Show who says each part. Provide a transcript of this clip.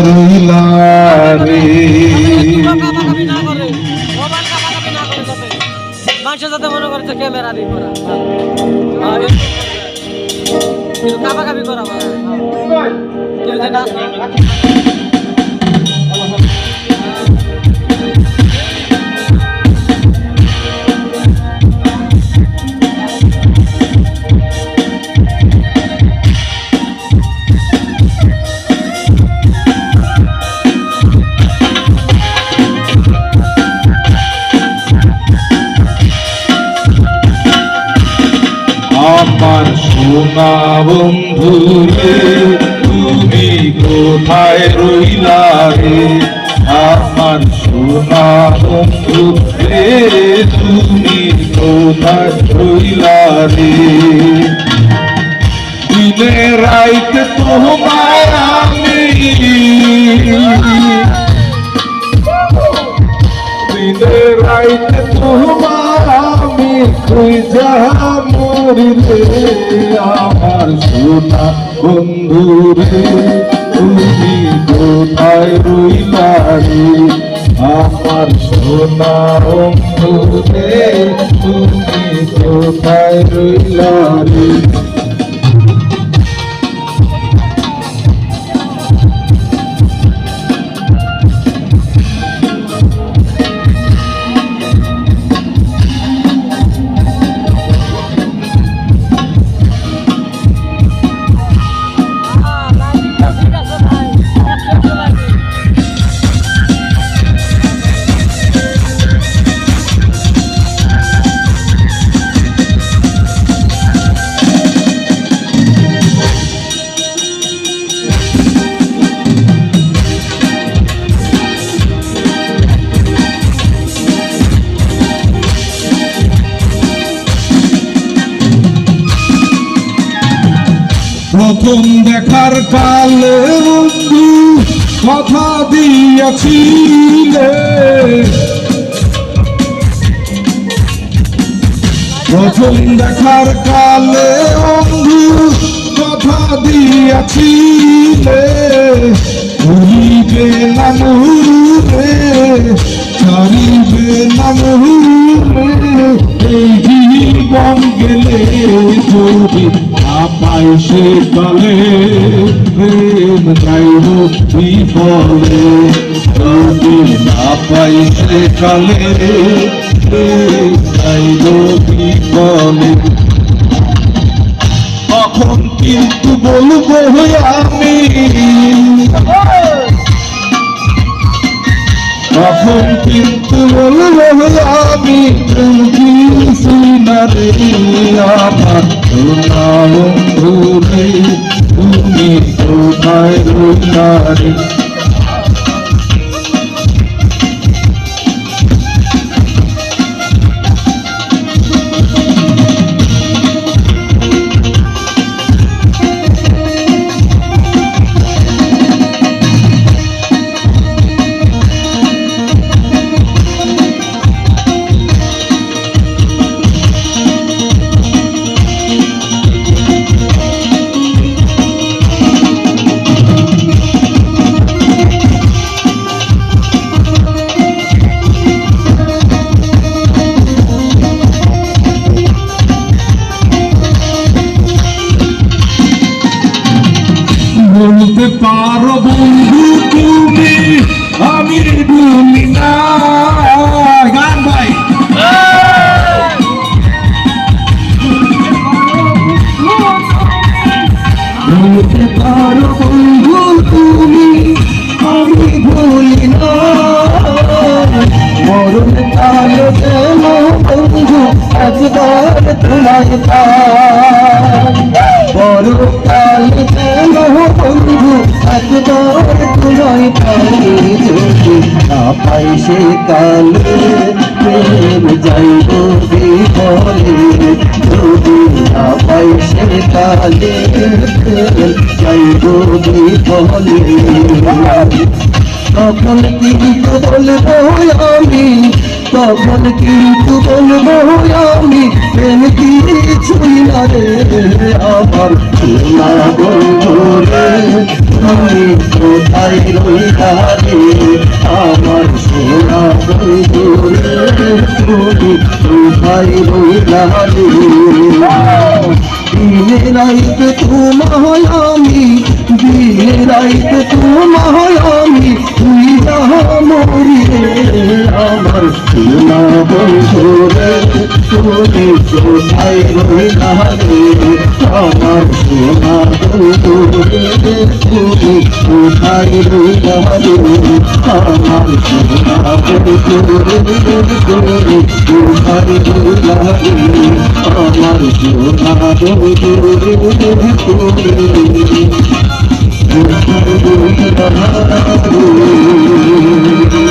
Speaker 1: রইলা রে।
Speaker 2: মানুষের যাতে মনে করে ক্যামেরা দিয়ে করা কিন্তু কাবাকাবি করা
Speaker 1: আমার সোনা বন্ধু রে তুমি কোথায় রইলা রে। আমার সোনা বন্ধু রে তুমি কোথায় রইলা রে। দিনে রাইতে তোমায় আমি দিনে রাইতে তোমায় আমি খুঁজা মরি রে। আমার সোনা বন্ধু রে তুমি কোথায় রইলা রে। আমার সোনা বন্ধু রে তুমি কোথায় রইলা রে। প্রথম দেখার কালে বন্ধু কথা দিয়াছিলে। প্রথম দেখার কালে বন্ধু কথা দিয়াছিলে। ভুলিবে না মোরে ছাড়িবে না মোরে। এই জীবন গেলে যদি পাই সে কালে প্রেম যাইব বিফলে। যদি না পাই সে কালে প্রেম যাইব বিফলে। তখন কিন্তু বলবো আমি তখন কিন্তু বলবো আমি সুনারে। আমার সোনা বন্ধু রে তুমি কোথায় রইলা রে। বলতে পারো বন্ধু তুমি আমি ভুলি না। গান ভাই বলতে পারো বন্ধু তুমি আমি ভুলি না। মরণ কালে যেন বন্ধু একবার তোমায় পাই। বড় কালে যেন বন্ধু একবার তোমায় পাই। যদি না পাই সে কালে প্রেম যাইব বিফলে। যদি না পাই সে কালে প্রেম যাইব বিফলে। তখন কিন্তু বলবো আমি তখন কিন্তু বলবো আমি প্রেম কিছুই না রে আমার সোনা বন্ধু রে তুমি কোথায় রইলা রে আমার সোনা বন্ধু রে তুমি কোথায় রইলা রে দিনে রাইতে তোমায় আমি দিনে রাইতে তোমায় আমি তুই মরি রে আমার সোনা বন্ধু রে তুমি কোথায় রইলা রে আমার সোনা বন্ধু রে তুমি কোথায় রইলা রে আমার সোনা বন্ধু রে তুমি কোথায় রইলা রে আমার সোনা বন্ধু রে তুমি